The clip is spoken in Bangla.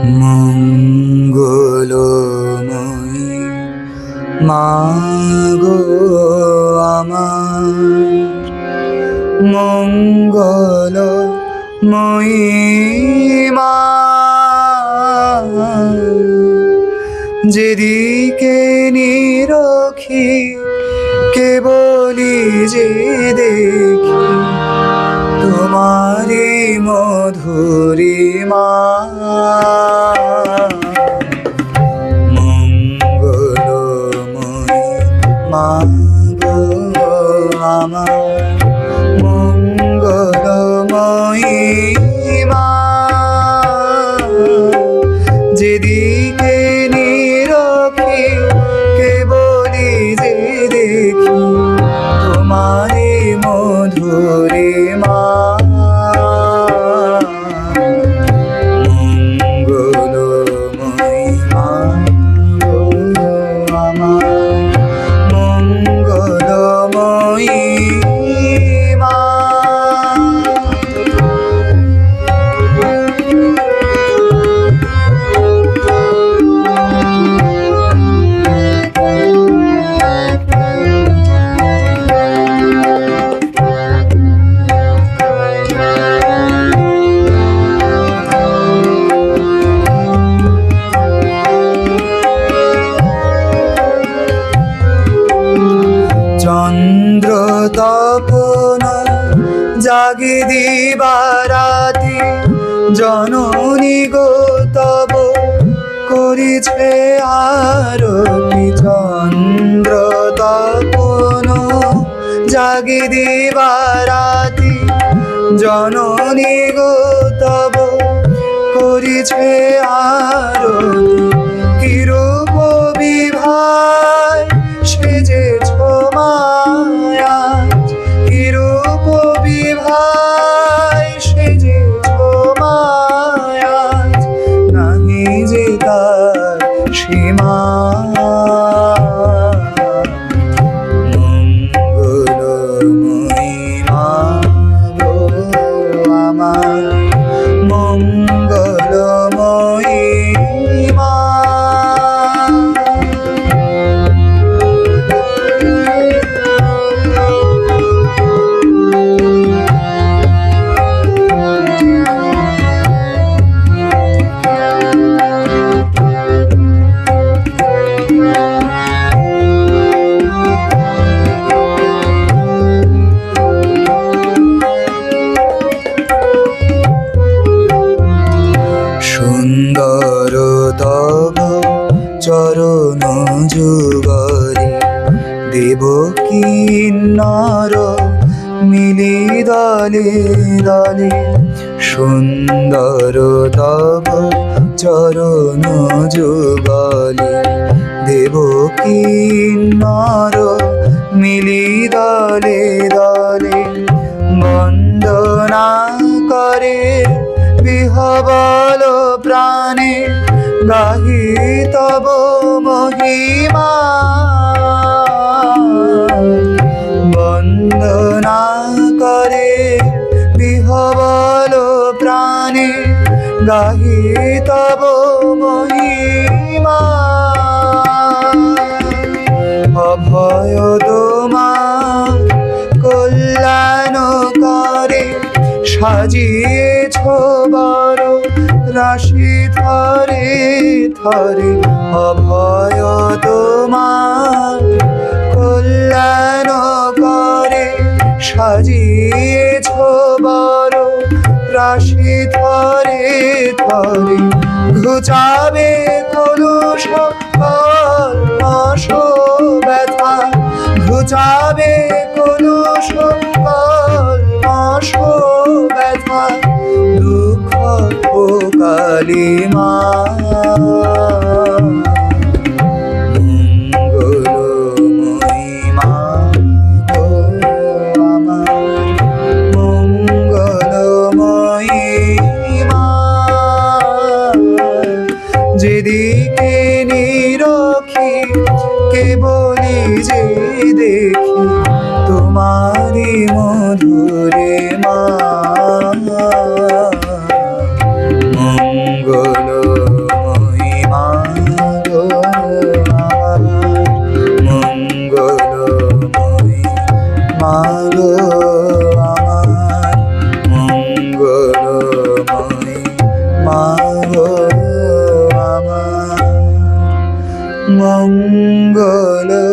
মঙ্গলময়ী মা গো আমার, মঙ্গলময়ী মা। যেদিকে নিরখি কেবলি যে দেখি তোমারি মধুরিমা। মঙ্গলময়ী মা গো আমার, মঙ্গলময়ী মা। যেদিকে নিরখি কেবলি যে দেখি তোমারি মধুরিমা। মঙ্গলময়ী মা গো আমার, মঙ্গলময়ী মা। চন্দ্র তপন জাগে দিবারাতি, জননী গো তব করিছে আরতি। চন্দ্র তপন জাগে দিবারাতি, জননী গো তব করিছে আরতি। কিরূপ বিভায় সেজেছ মায়া, কিরূপ বিভায় সেজেছ মায়া, নাহি যে তার সীমা। মঙ্গলময়ী মা গো আমার, মঙ্গলময়ী মা। সুন্দর তব চরণ যুগলে, দেবকী নর মিলি দলে দলে। সুন্দর তব চরণ যুগলে, দেবকী নর মিলি দলে দলে। বন্দনা করে বিহবল প্রাণে, গাহি তব মহিমা। বন্দনা করে বিহবল প্রাণে, গাহি তব মহিমা। অভয় তোমার কল্যাণ করে, সাজিয়েছ বড় রাশি থরে থরে। অভয় তোমার কল্যাণ করে, সাজিয়েছ বড় রাশি থরে থরে। ঘুচাবে কলুষ কলমশ ব্যথা, ঘুচাবে কলুষ কলমশ ব্যথা। দুঃখ ও কালী মা। মঙ্গলময়ী মা গো আমার, মঙ্গলময়ী মা। যেদিকে নিরখি কেবলি যে দেখি তোমারি মধুরিমা। মঙ্গল মাগো আমার মঙ্গলময়ী, মাগো আমার মঙ্গলময়ী।